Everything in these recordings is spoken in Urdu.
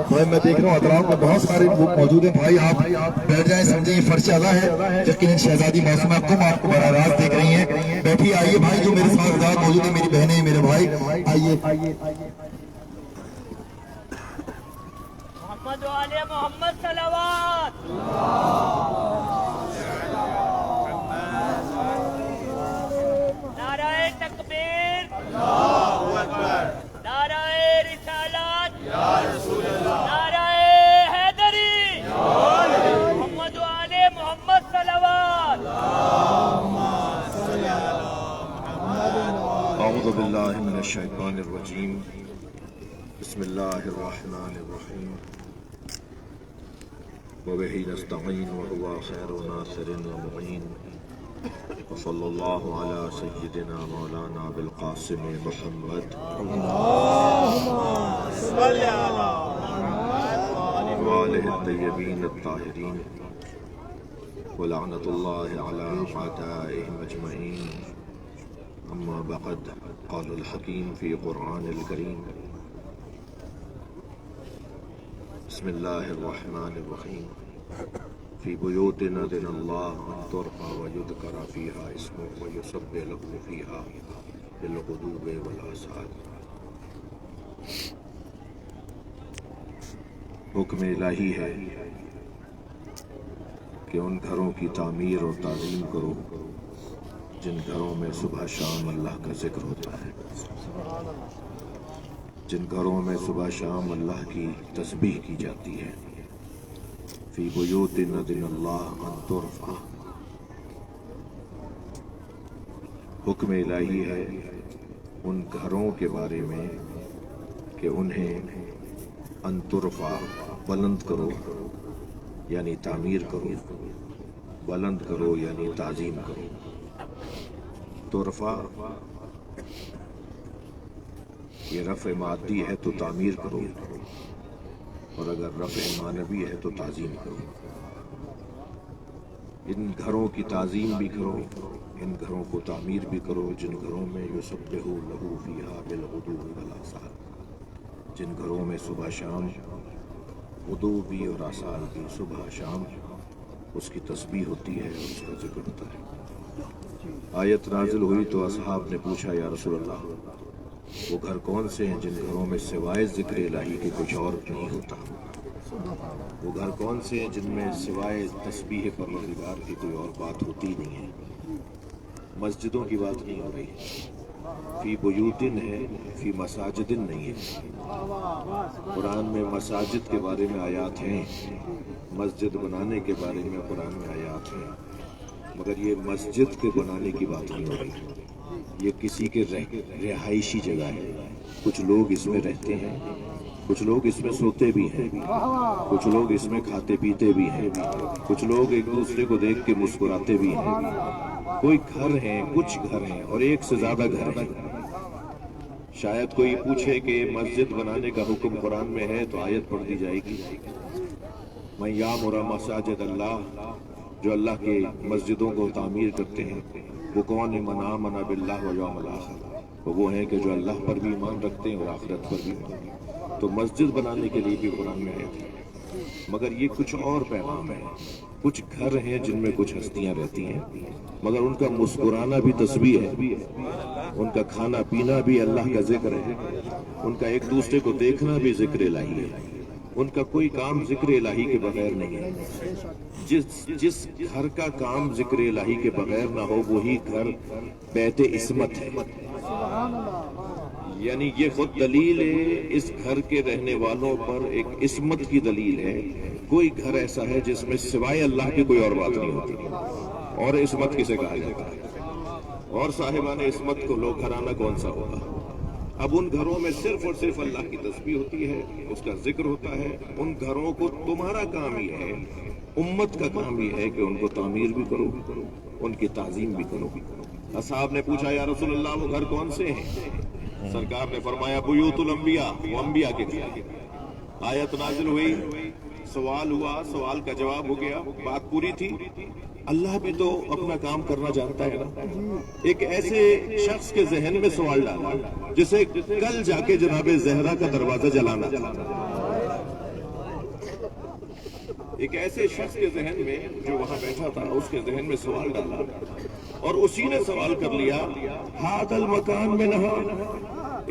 بھائی میں دیکھ رہا ہوں اطراف میں بہت سارے لوگ موجود ہیں. بھائی آپ بیٹھ جائیں, سمجھیں یہ فرش ادا ہے. یقیناً شہزادی معصومہ کم آپ کو براہ راست دیکھ رہی ہیں. بیٹھی آئیے بھائی جو میرے ساتھ ذات موجود ہیں, میری بہنیں میرے بھائی آئیے. محمد و آل محمد صلوات. نعرہ تکبیر, نعرہ رسالت, نعرہ حیدری, محمد و آل محمد صلوات. اعوذ باللہ من الشیطان الرجیم. بسم اللہ الرحمن الرحیم. وبہ نستعین وهو خیر ناصر ومعین. وصلی اللہ علی سیدنا مولانا بالقاسم محمد وآلہ الطیبین الطاہرین ولعنۃ اللہ علی اعدائہم اجمعین. اما بعد, قال الحکیم فی قرآن الکریم. بسم اللہ الرحمن الرحیم. فی بیوت اذن اللہ ان ترفع ویذکر فیہا اسمہ ویسبح لہ فیہا بالغدو والآصال. حکم الہی ہے کہ ان گھروں کی تعمیر اور تعظیم کرو جن گھروں میں صبح شام اللہ کا ذکر ہوتا ہے, جن گھروں میں صبح شام اللہ کی تسبیح کی جاتی ہے. فی بیوت اذن اللہ ان ترفع. حکم الہی ہے ان گھروں کے بارے میں کہ انہیں ان ترفع بلند کرو یعنی تعمیر کرو, بلند کرو یعنی تعظیم کرو. ترفع یہ رفع مادی ہے تو تعمیر کرو, اور اگر رفع معنوی ہے تو تعظیم کرو. ان گھروں کی تعظیم بھی کرو, ان گھروں کو تعمیر بھی کرو جن گھروں میں یسبح لہ فیہا بالغدو والآصال, جن گھروں میں صبح شام غدو بھی اور آصال بھی, صبح شام اس کی تسبیح ہوتی ہے اور اس کا ذکر ہوتا ہے. آیت نازل ہوئی تو اصحاب نے پوچھا یا رسول اللہ وہ گھر کون سے ہیں جن گھروں میں سوائے ذکر الہی کے کچھ اور نہیں ہوتا؟ وہ گھر کون سے ہیں جن میں سوائے تسبیح پروردگار کی کوئی اور بات ہوتی نہیں ہے؟ مسجدوں کی بات نہیں ہو رہی. فی بیوتن ہے, فی مساجدن نہیں ہے. قرآن میں مساجد کے بارے میں آیات ہیں, مسجد بنانے کے بارے میں قرآن میں آیات ہیں, مگر یہ مسجد کے بنانے کی بات نہیں ہو رہی. یہ کسی کے رہائشی جگہ ہے. کچھ لوگ اس میں رہتے ہیں, کچھ لوگ اس میں سوتے بھی ہیں, کچھ لوگ اس میں کھاتے پیتے بھی ہیں, کچھ لوگ ایک دوسرے کو دیکھ کے مسکراتے بھی ہیں. کوئی گھر ہیں, کچھ گھر ہیں اور ایک سے زیادہ گھر ہیں. شاید کوئی پوچھے کہ مسجد بنانے کا حکم قرآن میں ہے تو آیت پڑھ دی جائے گی, من یعمر مساجد اللہ, جو اللہ کے مسجدوں کو تعمیر کرتے ہیں وہ کون ہے؟ من آمن باللہ والیوم الآخر, وہ ہیں کہ جو اللہ پر بھی ایمان رکھتے ہیں اور آخرت پر بھی ایمان. تو مسجد بنانے کے لیے بھی قرآن میں آیت ہے, مگر یہ کچھ اور پیغام ہے. کچھ گھر ہیں جن میں کچھ ہستیاں رہتی ہیں, مگر ان کا مسکرانا بھی تسبیح ہے, ان کا کھانا پینا بھی اللہ کا ذکر ہے, ان کا ایک دوسرے کو دیکھنا بھی ذکر الہی ہے. ان کا کوئی کام ذکر الہی کے بغیر نہیں ہے. جس گھر کا کام ذکر الہی کے بغیر نہ ہو وہی گھر بیت عصمت ہے. یعنی یہ خود دلیل ہے اس گھر کے رہنے والوں پر, ایک عصمت کی دلیل ہے. کوئی گھر ایسا ہے جس میں سوائے اللہ کی کوئی اور بات نہیں ہوتی. اور عصمت کسے کہا جاتا ہے؟ اور صاحبان عصمت کو لوگ گھرانہ کون سا ہوگا؟ اب ان گھروں میں صرف اور صرف اللہ کی تسبیح ہوتی ہے, اس کا ذکر ہوتا ہے. ان گھروں کو تمہارا کام ہی ہے, امت کا کام ہی ہے کہ ان کو تعمیر بھی کرو, ان کی تعظیم بھی کرو. اصحاب نے پوچھا یا رسول اللہ وہ گھر کون سے ہیں؟ سرکار نے فرمایا بیوت الانبیاء, وہ انبیاء کے گھر. آیت نازل ہوئی سوال ہوا، سوال کا جواب ہو گیا، بات پوری تھی۔ اللہ بھی تو اپنا کام کرنا جانتا ہے نا۔ ایک ایسے شخص کے ذہن میں سوال ڈالا جسے کل جا کے جناب زہرا کا دروازہ جلانا تھا۔ ایک ایسے شخص کے ذہن میں جو وہاں بیٹھا تھا، اس کے ذہن میں سوال ڈالا اور اسی نے سوال کر لیا، ہاتھ المکان میں نہا،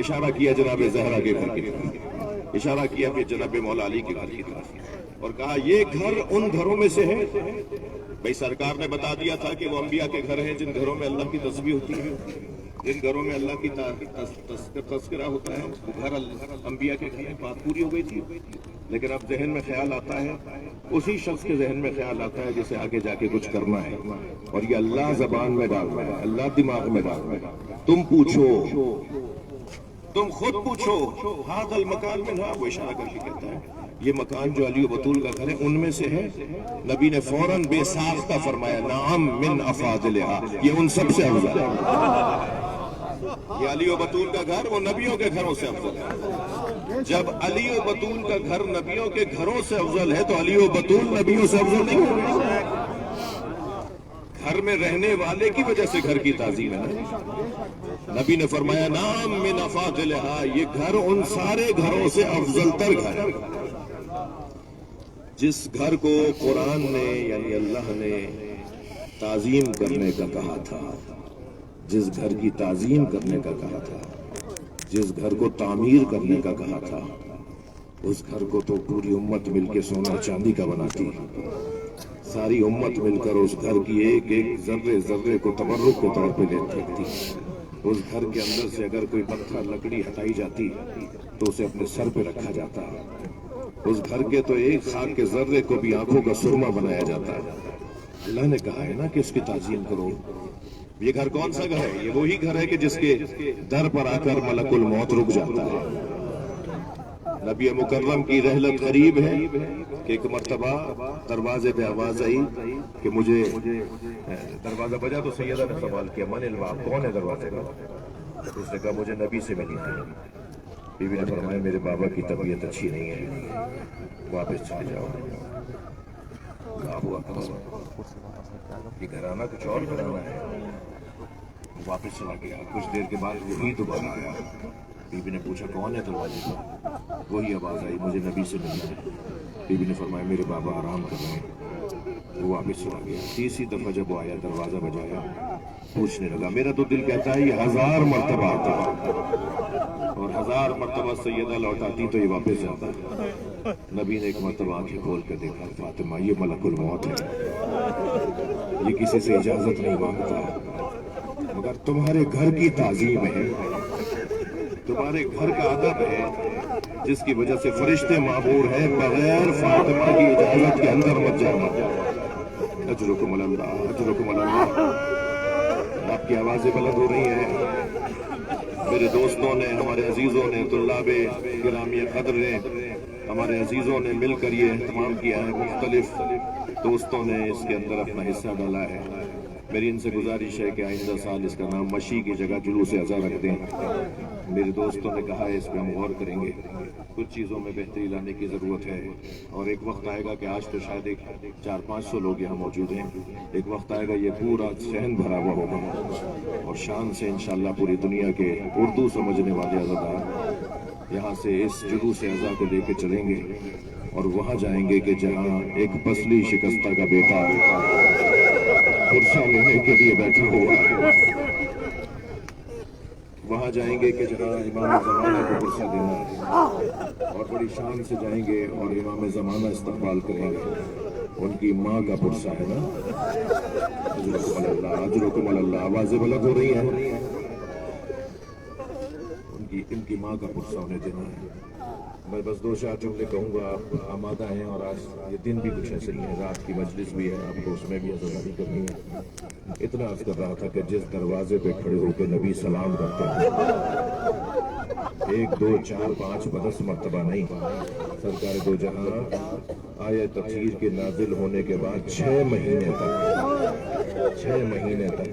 اشارہ کیا جناب زہرا کے گھر کی طرف، اشارہ کیا کہ جناب مولا علی کے گھر کی طرف، اور کہا یہ گھر ان گھروں میں سے ہے۔ بھئی سرکار نے بتا دیا تھا کہ وہ انبیاء کے گھر ہیں جن گھروں میں اللہ کی تسبیح ہوتی ہے، جن گھروں میں اللہ کی تذکرہ ہوتا ہے، وہ گھر انبیاء کے گھر ہیں۔ بات پوری ہو گئی تھی، لیکن اب ذہن میں خیال آتا ہے، اسی شخص کے ذہن میں خیال آتا ہے جسے آگے جا کے کچھ کرنا ہے، اور یہ اللہ زبان میں ڈال رہا ہے، اللہ دماغ میں ڈال رہا ہے۔ تم پوچھو، تم خود پوچھو، ہاتھ المکان میں نہ، وہ اشارہ کر کے کہتا ہے یہ مکان جو علی و بطول کا گھر ہے ان میں سے ہے۔ نبی نے فوراً بے ساختہ فرمایا، نعم من افاضلہا، یہ ان سب سے افضل ہے۔ یہ علی و بطول کا گھر وہ نبیوں کے گھروں سے افضل ہے۔ جب علی و بطول کا گھر نبیوں کے گھروں سے افضل ہے تو علی و بطول نبیوں سے افضل نہیں ہے۔ گھر میں رہنے والے کی وجہ سے گھر کی تعظیم ہے نا۔ نبی نے فرمایا، نعم من افاضلہا، یہ گھر ان سارے گھروں سے افضل تر گھر ہے۔ جس گھر کو قرآن نے یعنی اللہ نے تعظیم کرنے کا کہا تھا، جس گھر کی تعظیم کرنے کا کہا تھا، جس گھر کو تعمیر کرنے کا کہا تھا، اس گھر کو تو پوری امت مل کے سونا چاندی کا بناتی، ساری امت مل کر اس گھر کی ایک ایک ذرے ذرے کو تبرک کے طور پہ لیتی۔ اس گھر کے اندر سے اگر کوئی پتھر لکڑی ہٹائی جاتی تو اسے اپنے سر پہ رکھا جاتا، اس گھر کے تو ایک خاک کے ذرے کو بھی آنکھوں کا سرما بنایا جاتا ہے۔ اللہ نے کہا ہے نا کہ اس کی تعظیم کرو۔ یہ گھر کون سا گھر ہے؟ یہ وہی گھر ہے کہ جس کے در پر آ کر ملک الموت رک جاتا ہے۔ نبی مکرم کی رحلت قریب ہے کہ ایک مرتبہ دروازے پہ آواز آئی کہ مجھے، دروازہ بجا تو سیدہ نے سوال کیا، من الباب، کون ہے دروازے کا؟ اس نے کہا مجھے نبی سے ملنا ہے۔ بی بی نے فرمایا میرے بابا کی طبیعت اچھی نہیں ہے، واپس چلے جاؤ۔ یہ گھرانہ کچھ اور گھرانہ ہے۔ واپس چلا گیا۔ کچھ دیر کے بعد وہی دوبارہ آیا۔ بی بی نے پوچھا کون ہے دروازے پر؟ وہی آواز آئی، مجھے نبی سے ملنا ہے۔ بی بی نے فرمایا میرے بابا آرام کر رہے ہیں۔ وہ واپس چلا گیا۔ تیسری دفعہ جب وہ آیا، دروازہ بجایا، پوچھنے لگا۔ میرا تو دل کہتا ہے یہ 1000 مرتبہ آتا اور 1000 مرتبہ سیدہ لوٹاتی تو یہ واپس جاتا۔ نبی نے ایک مرتبہ آنکھیں کھول کر دیکھا، فاطمہ یہ ملک الموت ہے، یہ کسی سے اجازت نہیں مانگتا، مگر تمہارے گھر کی تعظیم ہے، تمہارے گھر کا ادب ہے، جس کی وجہ سے فرشتے معمور ہیں بغیر فاطمہ کی اجازت کے اندر مت جانا۔ اجرکم اللہ، اجرکم اللہ۔ آپ کی آوازیں بلند ہو رہی ہیں۔ میرے دوستوں نے، ہمارے عزیزوں نے، طلاب گرامی قدر نے، ہمارے عزیزوں نے مل کر یہ اہتمام کیا ہے۔ مختلف دوستوں نے اس کے اندر اپنا حصہ ڈالا ہے۔ میری ان سے گزارش ہے کہ آئندہ سال اس کا نام مشی کی جگہ جلوس اعزا رکھ دیں۔ میرے دوستوں نے کہا ہے اس پہ ہم غور کریں گے، کچھ چیزوں میں بہتری لانے کی ضرورت ہے، اور ایک وقت آئے گا کہ آج تو شاید 400-500 لوگ یہاں موجود ہیں، ایک وقت آئے گا یہ پورا صحن بھرا ہوا ہوگا، اور شان سے انشاءاللہ پوری دنیا کے اردو سمجھنے والے عزادار یہاں سے اس جلوس اعزا کو لے کے چلیں گے، اور وہاں جائیں گے کہ جہاں ایک پسلی شکستہ کا بیٹا پرسہ لینے کے لیے بیٹھا ہوا ہے، وہاں جائیں گے کہ جہاں امام زمانہ کو پرسہ دینا ہے، اور بڑی شان سے جائیں گے اور امام زمانہ استقبال کریں گے۔ ان کی ماں کا پرسہ ہے نا، اجرکم اللہ، اجرکم اللہ۔ آوازیں بلند ہو رہی ہیں۔ ان کی ماں کا پرسہ انہیں دینا ہے۔ میں بس 2-4 جملے کہوں گا، آپ آمادہ ہیں، اور آج یہ دن بھی کچھ ایسے ہی ہے، رات کی مجلس بھی ہے، آپ کو اس میں بھی عزاداری کرنی ہے۔ اتنا عرض کر رہا تھا کہ جس دروازے پہ کھڑے ہو کے نبی سلام کرتے ہیں، 1 2 4 5 10 مرتبہ نہیں، سرکار دو جہاں آیت تطہیر کے نازل ہونے کے بعد 6 مہینے تک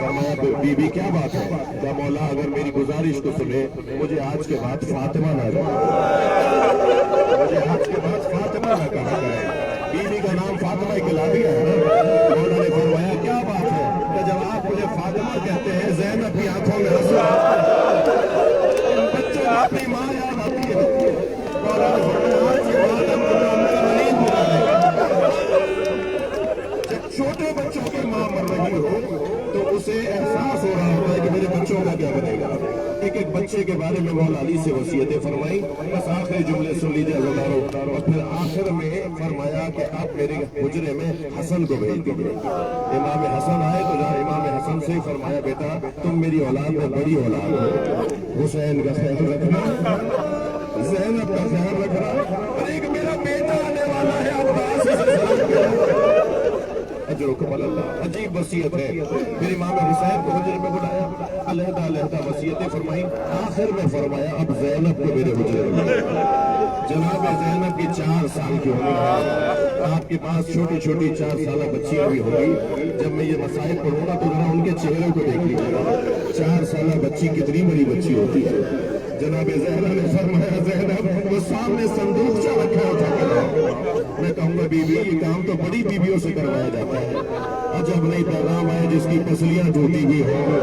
فرمایا بی بی کیا بات ہے؟ کہا مولا اگر میری گزارش کو سنے مجھے آج کے بعد فاطمہ نہ مجھے آج کے بعد فاطمہ نہ کہا کرے. بی بی کا نام فاطمہ کھلا دیا ہے. مولا نے فرمایا کیا بات ہے؟ کہ جب آپ مجھے فاطمہ کہتے ہیں زینب کی آنکھوں میں آنسو بچوں کو اپنی ماں یاد آتی ہے. مولا نے فرمایا آج کے بعد ہم تمہیں ام المؤمنین بلائیں گے. جب چھوٹے بچوں کی ماں مر رہی ہو تو اسے احساس ہو رہا ہوتا ہے کہ میرے بچوں کا کیا بنے گا. ایک ایک بچے کے بارے میں مولا علی سے وصیتیں فرمائی. بس آخری جملے سن لیجیے عزیزانو. اور پھر آخر میں فرمایا کہ آپ میرے حجرے میں حسن کو بھیج دیجیے. امام حسن آئے تو جہاں امام حسن سے فرمایا بیٹا تم میری اولاد میں بڑی اولاد ہو. حسین کا خیال رکھنا, زینب کا خیال رکھنا, اور ایک میرا بیٹا آنے والا ہے عباس سے سلام کہنا. اجرکم اللہ. عجیب وصیت ہے. پھر امام حسین کو حجرے میں بلایا, علیحدہ علیحدہ وصیتیں فرمائی. آخر میں فرمایا اب زینب کو میرے حجرے میں. جناب زینب کی 4 سال کی عمر ہے. آپ کے پاس چھوٹی چھوٹی 4 سالہ بچیاں بھی ہوگی. جب میں یہ مسائل پڑھوں گا تو ذرا ان کے چہرے کو دیکھ لیجیے گا. 4 سالہ بچی کتنی بڑی بچی ہوتی ہے. جناب زینب نے فرمایا زینب وہ سامنے صندوق چا رکھا تھا. میں کہوں گا بی بی یہ کام تو بڑی بیویوں سے کروایا جاتا ہے. عجب نہیں پیغام ہے جس کی پسلیاں ٹوٹی ہوئی ہو,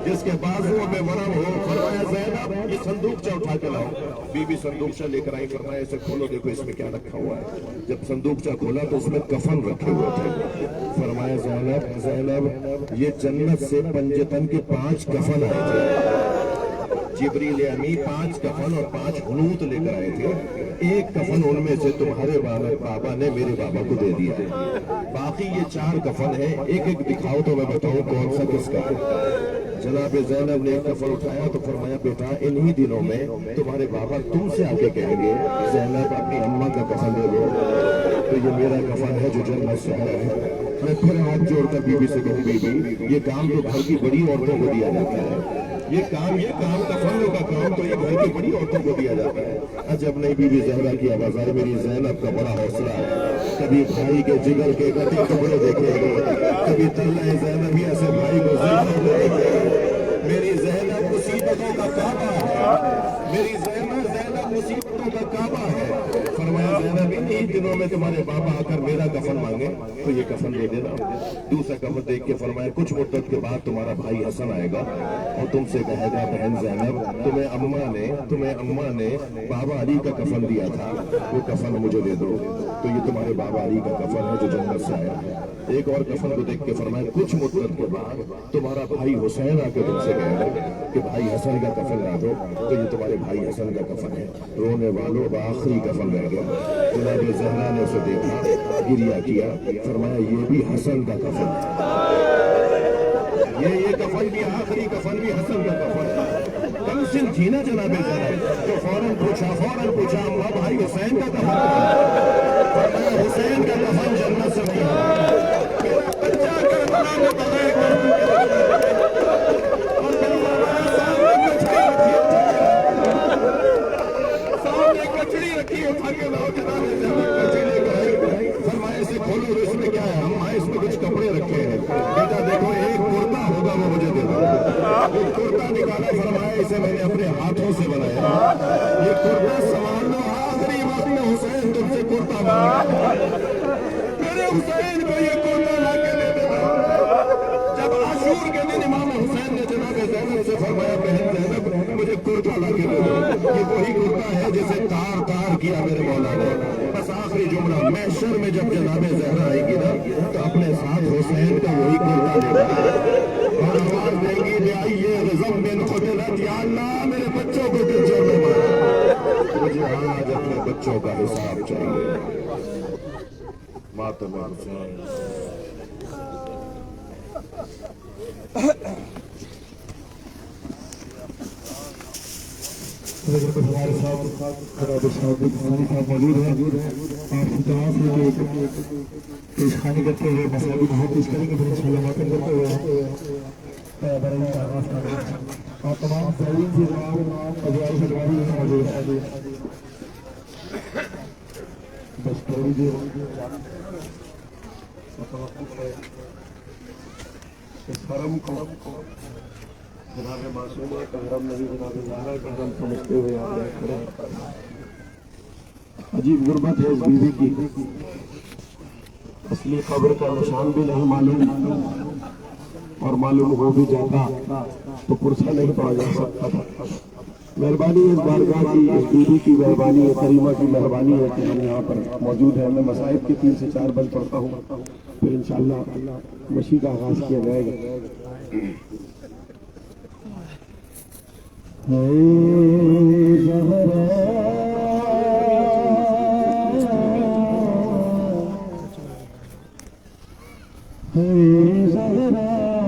جس کے بازوؤں میں ورم ہو. فرمایا زینب یہ صندوقچہ اٹھا کے لاؤ. بی بی صندوقچہ لے کر آئی. فرمایا اسے کھولو دیکھو اس میں کیا رکھا ہوا ہے. جب صندوقچہ کھولا تو اس میں کفن رکھے ہوئے تھے. فرمایا زینب یہ جنت سے پنجتن کے 5 کفن آئے تھے. جبریل امی 5 کفن اور 5 حنوط لے کر آئے تھے. ایک کفن ان میں سے تمہارے بابا نے میرے بابا کو دے دیا. باقی یہ 4 کفن ہیں. ایک ایک دکھاؤ تو میں بتاؤں کون سا کس کا. جناب زینب نے ایک کفن اٹھایا تو فرمایا بیٹا انہی دنوں میں تمہارے بابا تم سے آ کے کہیں گے زینب اپنی اماں کا کفن دے دو. تو یہ میرا کفن ہے جو جنت سے آیا ہے. میں پھر ہاتھ جوڑ کر بی بی سے کہوں بی بی یہ کام تو گھر کی بڑی عورتوں کو دیا جاتا ہے. یہ کام کفنوں کا کام تو یہ گھر کی بڑی عورتوں کو دیا جاتا ہے. عجب نہیں بی بی زہرا کی آواز آئی. میری زینب کا بڑا حوصلہ ہے. کبھی بھائی کے جگر کے کٹے ٹکڑے دیکھے گے, کبھی تلے زینبیہ سے بھائی کو زندہ دیکھے گے. میری زینب مصیبتوں کا کعبہ ہے. میری زینب مصیبتوں کا کعبہ ہے. فرمایا زینب انہی دنوں میں تمہارے بابا آ کر میرا کفن مانگے تو یہ کفن دے دینا. دوسرا کفن دیکھ کے فرمایا کچھ مدت کے بعد تمہارا بھائی حسن آئے گا اور تم سے کہے گا بہن زینب تمہیں اماں نے بابا علی کا کفن دیا تھا, وہ کفن مجھے دے دو. تو یہ تمہارے بابا علی کا کفن ہے جو جنت سے آیا ہے. ایک اور کفن کو دیکھ کے فرمایا کچھ مدت کے بعد تمہارا بھائی حسین آ کے تم سے کہے گا کہ بھائی حسن کا کفن لا دو. تو یہ تمہارے بھائی حسن کا کفن ہے. رونے والوں کا آخری کفن رہ گیا. جناب زہرا نے اسے دیکھا, گریا کیا. فرمایا یہ بھی حسن کا کفن ہے. یہ کفن بھی آخری کفن بھی حسن کا کفن ہے. کم سن تھی نا جناب زہرا تو فوراً پوچھا اللہ بھائی حسین کا کفن ہے. فرمایا حسین کا کفن جنت سے نہیں ہے. بچہ کربلا میں بغیر سامنے کچڑی رکھی اٹھا کے لاؤ. جناب کچڑی لے کر آئی. فرمایا اسے کھولو اس میں کیا ہے. ہم اس میں کچھ کپڑے رکھے ہیں. بیٹا دیکھو ایک کرتا ہوگا وہ مجھے دے دو. وہ کرتا نکالا. فرمایا اسے میں نے اپنے ہاتھوں سے بنایا. یہ کرتا سنبھال لو. آخری وقت میں حسین تم سے کرتا مانگا. میرے حسین کو یہ کرتا لا کے دے دینا. جب عاشور کے دن امام حسین نے جناب زینب سے فرمایا بہن زینب مجھے کرتا لا کے دے دو. یہ وہی کرتا ہے جسے تار کیا میرے مولا نے. بس آخری جملہ محشر میں جب جناب زہرا آئے گی نا تو اپنے ساتھ حسین کا وہی کرتا لے گا اور آواز دیں گی لے آئیے رزم بن قتلت. یا اللہ میرے بچوں کو کس جرم میں مارا. مجھے آج اپنے بچوں کا حساب چاہیے. ماتم حسین ہمارے ساتھ موجود ہیں. آپ کی تمام سے پیشخانی کرتے ہوئے مسائل بہت پیش کریں گے. پھر انشاءاللہ موقع کرتے ہوئے برائے کا آغاز کریں گے. اور تمام زائرین سے جناب ادوار سے دواری میں موجود ہیں. بس تھوڑی دیر توقف ہے. اس حرم کو جناب معصومہ کا حرم نہیں، جناب زہرا کا حرم سمجھتے ہوئے آپ نے کھڑے ہیں۔ عجیب غربت ہے اس بیوی کی، اصلی قبر کا نشان بھی نہیں معلوم، اور معلوم ہو بھی جاتا تو پرسہ نہیں پا جا سکتا تھا۔ مہربانی اس بارگاہ کی، اس بیوی کی مہربانی، کریمہ کی مہربانی ہے کہ ہم یہاں پر موجود ہیں۔ میں مصائب کے 3 سے 4 بند پڑھتا ہوں، پھر انشاءاللہ مشی کا آغاز کیا جائے گا۔ زہرا